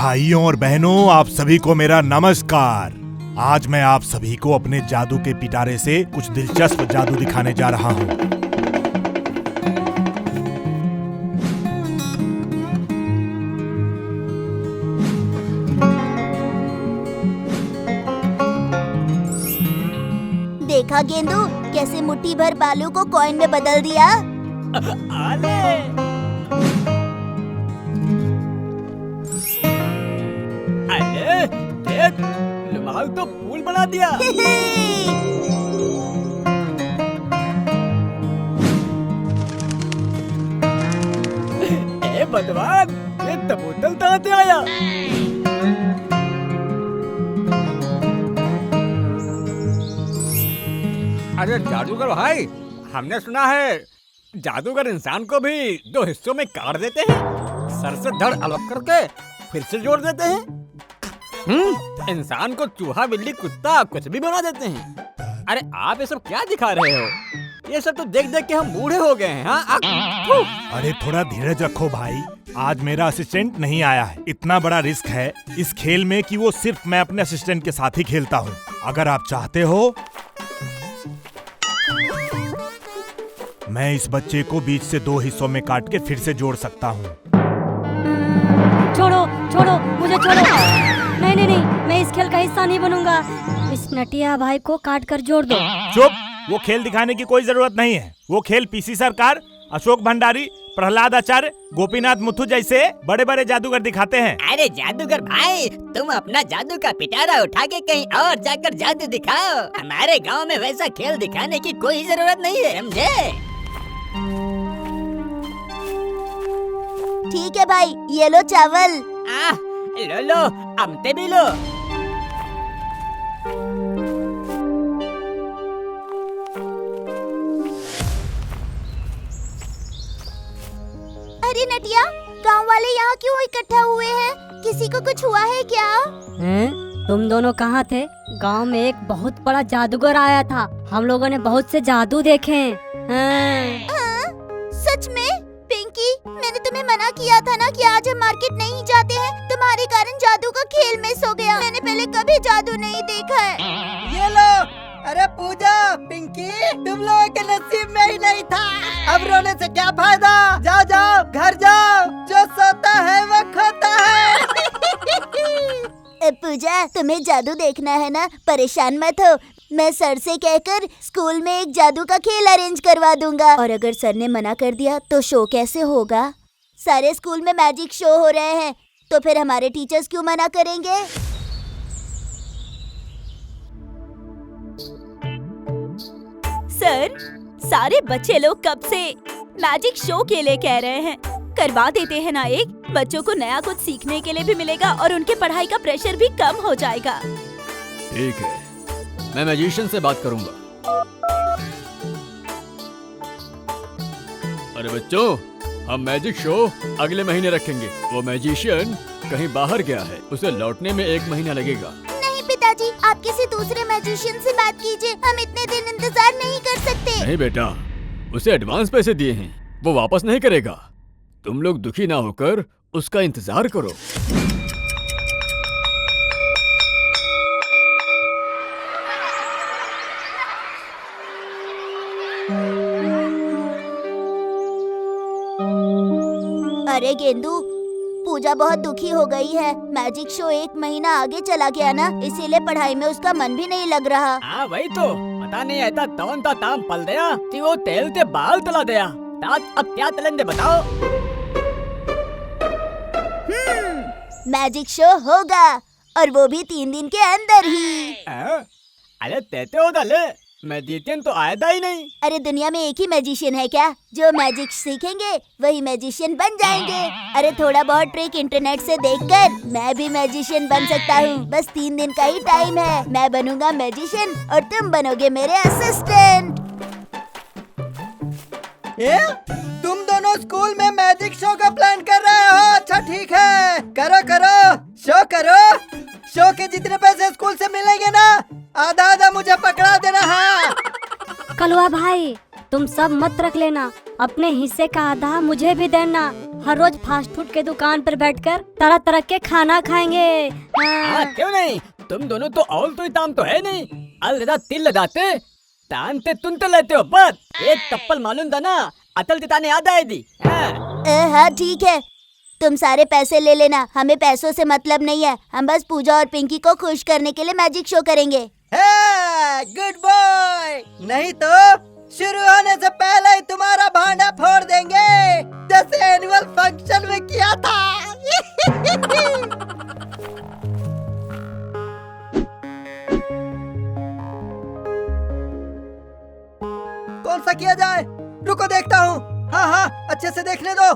भाइयों और बहनों, आप सभी को मेरा नमस्कार। आज मैं आप सभी को अपने जादू के पिटारे से कुछ दिलचस्प जादू दिखाने जा रहा हूँ। देखा गेंदू, कैसे मुट्ठी भर बालू को कॉइन में बदल दिया। आले। अरे देख, रुमाल तो फूल बना दिया। ए भगवान, ये बोतल कहाँ से आया? अरे जादूगर भाई, हमने सुना है जादूगर इंसान को भी दो हिस्सों में काट देते हैं, सर से धड़ अलग करके फिर से जोड़ देते हैं। इंसान को चूहा बिल्ली कुत्ता कुछ भी बना देते हैं। अरे आप ये सब क्या दिखा रहे हो? ये सब तो देख देख के हम बूढ़े हो गए हैं। हाँ? अरे थोड़ा धीरज रखो भाई, आज मेरा असिस्टेंट नहीं आया है। इतना बड़ा रिस्क है इस खेल में कि वो सिर्फ मैं अपने असिस्टेंट के साथ ही खेलता हूँ। अगर आप चाहते हो मैं इस बच्चे को बीच से दो हिस्सों में काट के फिर से जोड़ सकता हूँ। छोड़ो छोड़ो, मुझे छोड़ो। नहीं नहीं नहीं, मैं इस खेल का हिस्सा नहीं बनूंगा। इस नटिया भाई को काट कर जोड़ दो। चुप, वो खेल दिखाने की कोई जरूरत नहीं है। वो खेल पीसी सरकार, अशोक भंडारी, प्रहलाद आचार्य, गोपीनाथ मुथु जैसे बड़े बड़े जादूगर दिखाते हैं। अरे जादूगर भाई, तुम अपना जादू का पिटारा उठा के कहीं और जाकर जादू दिखाओ। हमारे गांव में वैसा खेल दिखाने की कोई जरूरत नहीं है, समझे? ठीक है भाई, ये लो चावल। लो लो, अमते भी लो। अरे नटिया, गांव वाले यहाँ क्यों इकट्ठा हुए हैं? किसी को कुछ हुआ है क्या? तुम दोनों कहाँ थे? गांव में एक बहुत बड़ा जादूगर आया था। हम लोगों ने बहुत से जादू देखे हैं। सच में? पिंकी, मैंने तुम्हें मना किया था ना कि आज हम मार्केट नहीं जाते हैं। तुम्हारे कारण जादू का खेल मिस हो गया। मैंने पहले कभी जादू नहीं देखा है। ये लो। अरे पूजा, पिंकी, तुम लोगों के नसीब में ही नहीं था। अब रोने से क्या फायदा? जाओ जाओ, घर जाओ। जो सोता है वो खोता है। पूजा, तुम्हें जादू देखना है ना? परेशान मत हो, मैं सर से कहकर स्कूल में एक जादू का खेल अरेंज करवा दूंगा। और अगर सर ने मना कर दिया तो शो कैसे होगा? सारे स्कूल में मैजिक शो हो रहे हैं, तो फिर हमारे टीचर्स क्यों मना करेंगे? सर, सारे बच्चे लोग कब से मैजिक शो के लिए कह रहे हैं। करवा देते हैं ना एक। बच्चों को नया कुछ सीखने के लिए भी मिलेगा और उनके पढ़ाई का प्रेशर भी कम हो जाएगा। ठीक है, मैं मैजिशियन से बात करूंगा। अरे बच्चों, हम मैजिक शो अगले महीने रखेंगे। वो मैजिशियन कहीं बाहर गया है, उसे लौटने में 1 महीना लगेगा। नहीं पिताजी, आप किसी दूसरे मैजिशियन से बात कीजिए। हम इतने दिन इंतजार नहीं कर सकते। नहीं बेटा, उसे एडवांस पैसे दिए हैं, वो वापस नहीं करेगा। तुम लोग दुखी ना होकर उसका इंतजार करो। अरे गेंदू, पूजा बहुत दुखी हो गई है। मैजिक शो 1 महीना आगे चला गया ना, इसीलिए पढ़ाई में उसका मन भी नहीं लग रहा। हाँ वही तो, पता नहीं ऐसा तवन ता ताम पल दिया कि वो तेल के बाल तला दिया। अब क्या तलेंगे बताओ? मैजिक शो होगा, और वो भी 3 दिन के अंदर ही। अरे तेते हो दले, मैजिशियन तो आया ही नहीं। अरे दुनिया में एक ही मैजिशियन है क्या? जो मैजिक सीखेंगे वही मैजिशियन बन जाएंगे। अरे थोड़ा बहुत ट्रिक इंटरनेट से देखकर मैं भी मैजिशियन बन सकता हूँ। बस 3 दिन का ही टाइम है। मैं बनूंगा मैजिशियन और तुम बनोगे मेरे असिस्टेंट। तुम दोनों स्कूल में मैजिक शो का प्लान कर रहे हो? अच्छा ठीक है, करो करो, शो करो। शो के जितने पैसे स्कूल से मिलेंगे ना, आधा आधा मुझे पकड़ा देना है। कलवा भाई, तुम सब मत रख लेना, अपने हिस्से का आधा मुझे भी देना। हर रोज फास्ट फूड के दुकान पर बैठकर तरह तरह के खाना खाएंगे। हाँ क्यों नहीं, तुम दोनों तो और तो ताम तो है नहीं। अलदा तिल लगाते तान ते तुम तो लेते हो, पर एक कप्पल मालूम था ना, अतल तिताने याद आए दी। हाँ ठीक है, तुम सारे पैसे ले लेना, हमें पैसों से मतलब नहीं है। हम बस पूजा और पिंकी को खुश करने के लिए मैजिक शो करेंगे। Good boy. नहीं तो शुरू होने से पहले ही तुम्हारा भांडा फोड़ देंगे, जैसे एनुअल फंक्शन में किया था। कौन सा किया जाए? रुको देखता हूँ। हाँ अच्छे से देखने दो।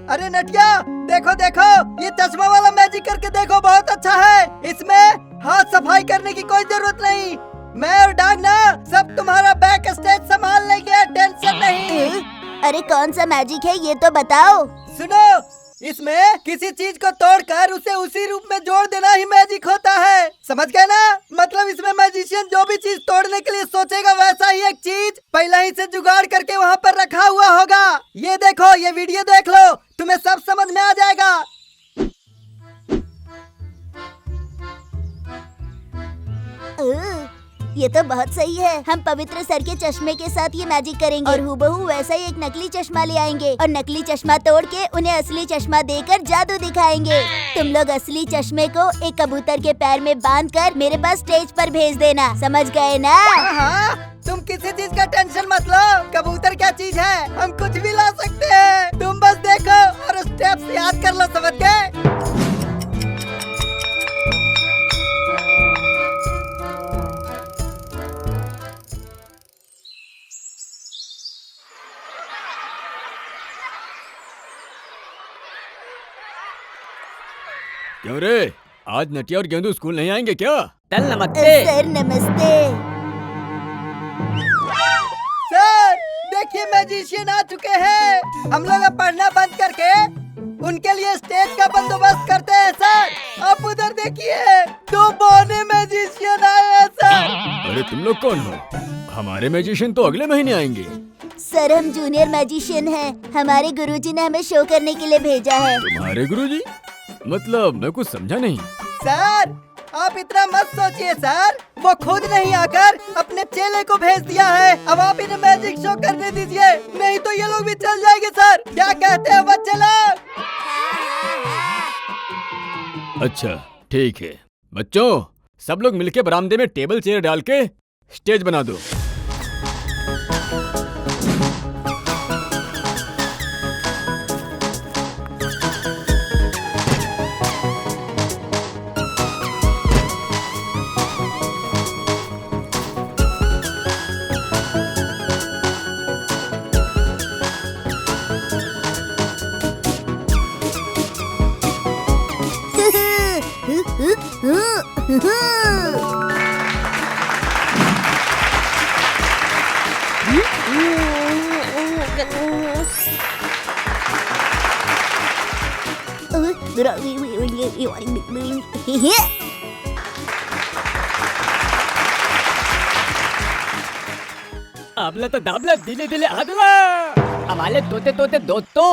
अरे नटिया देखो देखो, ये चश्मा वाला मैजिक करके देखो, बहुत अच्छा है। इसमें हाथ सफाई करने की कोई जरूरत नहीं। मैं और डांग ना सब तुम्हारा बैक स्टेज संभाल लेंगे, टेंशन नहीं। अरे कौन सा मैजिक है ये तो बताओ। सुनो, इसमें किसी चीज को तोड़कर उसे उसी रूप में जोड़ देना ही मैजिक होता है, समझ गए ना? मतलब इसमें मैजिशियन जो भी चीज तोड़ने के लिए सोचेगा वैसा ही एक चीज पहले ही से जुगाड़ करके वहाँ पर रखा हुआ होगा। ये देखो, ये वीडियो देख लो, तुम्हें सब समझ में आ जाएगा। ये तो बहुत सही है। हम पवित्र सर के चश्मे के साथ ये मैजिक करेंगे और हूबहू वैसा ही एक नकली चश्मा ले आएंगे और नकली चश्मा तोड़ के उन्हें असली चश्मा देकर जादू दिखाएंगे। तुम लोग असली चश्मे को एक कबूतर के पैर में बांधकर मेरे पास स्टेज पर भेज देना, समझ गए ना? हाँ, तुम किसी चीज का टेंशन मत लो। कबूतर क्या चीज है, हम कुछ भी ला सकते हैं। तुम बस देखो और स्टेप्स याद कर लो, समझ गए? क्यों रे, आज नटिया और गेंदू स्कूल नहीं आएंगे क्या? चल नमस्ते। सर नमस्ते। सर देखिए, मैजिशियन आ चुके हैं। हम लोग अब पढ़ना बंद करके उनके लिए स्टेज का बंदोबस्त करते हैं। सर आप उधर देखिए, 2 बौने मैजिशियन आए हैं सर। अरे तुम लोग कौन हो? हमारे मैजिशियन तो अगले महीने आएंगे। सर हम जूनियर मैजिशियन हैं। हमारे गुरुजी ने हमें शो करने के लिए भेजा है। तुम्हारे गुरुजी? मतलब मैं कुछ समझा नहीं। सर आप इतना मत सोचिए सर, वो खुद नहीं आकर अपने चेले को भेज दिया है। अब आप इन्हें मैजिक शो करने दीजिए, नहीं तो ये लोग भी चल जाएंगे सर। क्या कहते हैं बच्चे लोग? अच्छा ठीक है बच्चों, सब लोग मिलके बरामदे में टेबल चेयर डाल के स्टेज बना दो। आपला तर दाबला दिले दिले आदला, आम्हाले तोते तोते दोस्तो,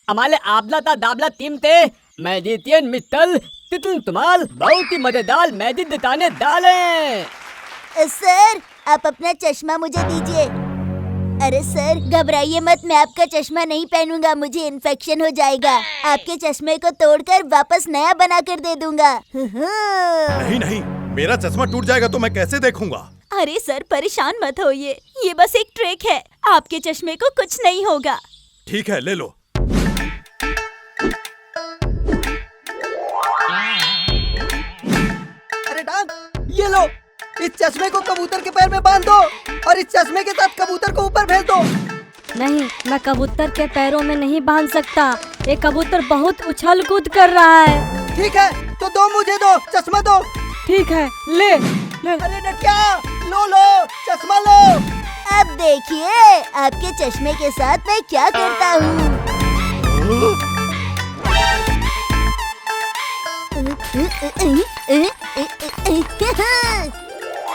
आम्हाले आपला ता दाबला टीमते मैजिशियन मित्तल तिथून तुम्हाल बहुत ही मजेदार मैजिक दिखाने डाले। सर आप अपना चश्मा मुझे दीजिए। अरे सर घबराइए मत, मैं आपका चश्मा नहीं पहनूंगा, मुझे इन्फेक्शन हो जाएगा। आपके चश्मे को तोड़कर वापस नया बनाकर दे दूंगा। नहीं नहीं, मेरा चश्मा टूट जाएगा तो मैं कैसे देखूंगा? अरे सर परेशान मत होइए, ये बस एक ट्रिक है, आपके चश्मे को कुछ नहीं होगा। ठीक है ले लो। अरे डांग, ये लो, इस चश्मे को कबूतर के पैर में बांध दो और इस चश्मे के साथ कबूतर को ऊपर भेज दो। नहीं, मैं कबूतर के पैरों में नहीं बांध सकता। ये कबूतर बहुत उछल कूद कर रहा है। ठीक है तो दो, मुझे दो, चश्मा दो। ठीक है ले ले। अरे नटिया, लो लो चश्मा लो। अब देखिए आपके चश्मे के साथ मैं क्या करता हूँ।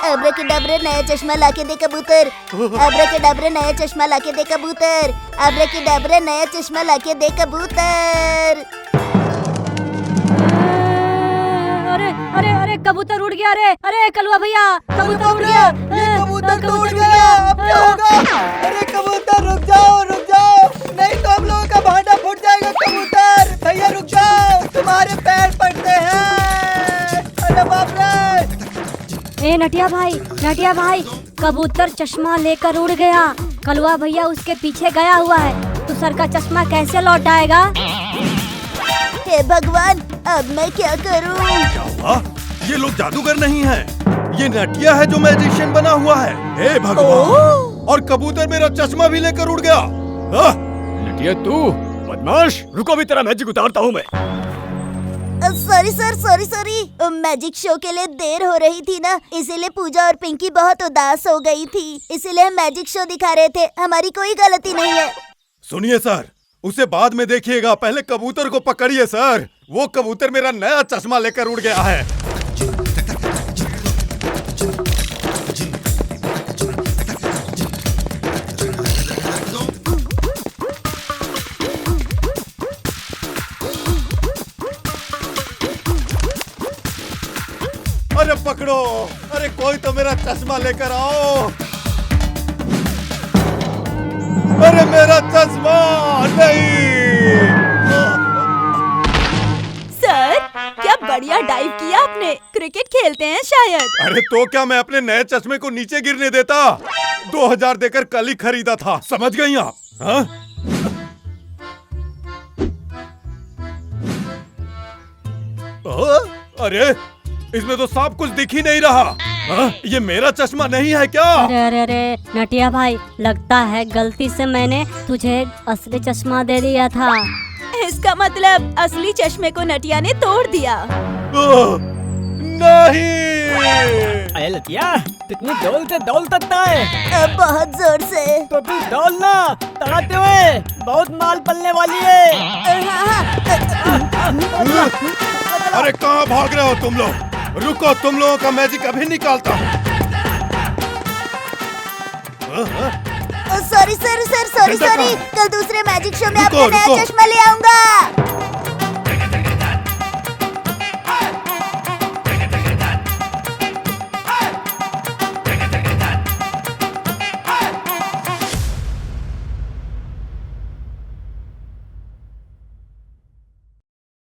अब्राकडाब्रा नया चश्मा लाके दे कबूतर। अब्राकडाब्रा नया चश्मा लाके दे कबूतर। अब्राकडाब्रा नया चश्मा लाके दे कबूतर। अरे अरे अरे कबूतर उड़ गया। अरे अरे कलुआ भैया कबूतर उड़ गया। ये कबूतर तो उड़ गया, अब क्या होगा? अरे कबूतर रुक जाओ, नहीं तो हम लोगों का भांडा फूट जाएगा। कबूतर भैया रुक जाओ, तुम्हारे पैर पड़ते हैं। अरे बाप रे। ए नटिया भाई कबूतर चश्मा लेकर उड़ गया। कलुआ भैया उसके पीछे गया हुआ है। तो सर का चश्मा कैसे लौट आएगा? हे भगवान, अब मैं क्या करूं? क्या हुआ? ये लोग जादूगर नहीं हैं। ये नटिया है जो मैजिशियन बना हुआ है। हे भगवान! और कबूतर मेरा चश्मा भी लेकर उड़ गया। नटिया तू बदमाश, रुको अभी तेरा मैजिक उतारता हूँ मैं। Sorry sir, sorry. Magic show के लिए देर हो रही थी ना, इसीलिए पूजा और पिंकी बहुत उदास हो गई थी। इसीलिए हम मैजिक शो दिखा रहे थे। हमारी कोई गलती नहीं है। सुनिए सर, उसे बाद में देखिएगा, पहले कबूतर को पकड़िए सर। वो कबूतर मेरा नया चश्मा लेकर उड़ गया है। अरे पकड़ो, अरे कोई तो मेरा चश्मा लेकर आओ। अरे मेरा चश्मा नहीं। सर, क्या बढ़िया डाइव किया आपने। क्रिकेट खेलते हैं शायद। अरे तो क्या मैं अपने नए चश्मे को नीचे गिरने देता? 2000 देकर कल ही खरीदा था, समझ गई आप? हाँ? अरे इसमें तो साफ कुछ दिख ही नहीं रहा। हाँ? ये मेरा चश्मा नहीं है क्या? अरे नटिया भाई, लगता है गलती से मैंने तुझे असली चश्मा दे दिया था। इसका मतलब असली चश्मे को नटिया ने तोड़ दिया। नहीं। अरे लतिया, कितनी डोल से डोल सकता है? अब बहुत जोर से। तो तू डोल ना, तड़ाते हुए, बहुत माल पलने वाली है। अरे कहाँ भाग रहे हो तुम लोग? रुको, तुम लोगों का मैजिक अभी निकालता हूँ। Sorry sir, sorry. कल दूसरे मैजिक शो में रुको, आपका नया रुको। चश्मा ले आऊंगा।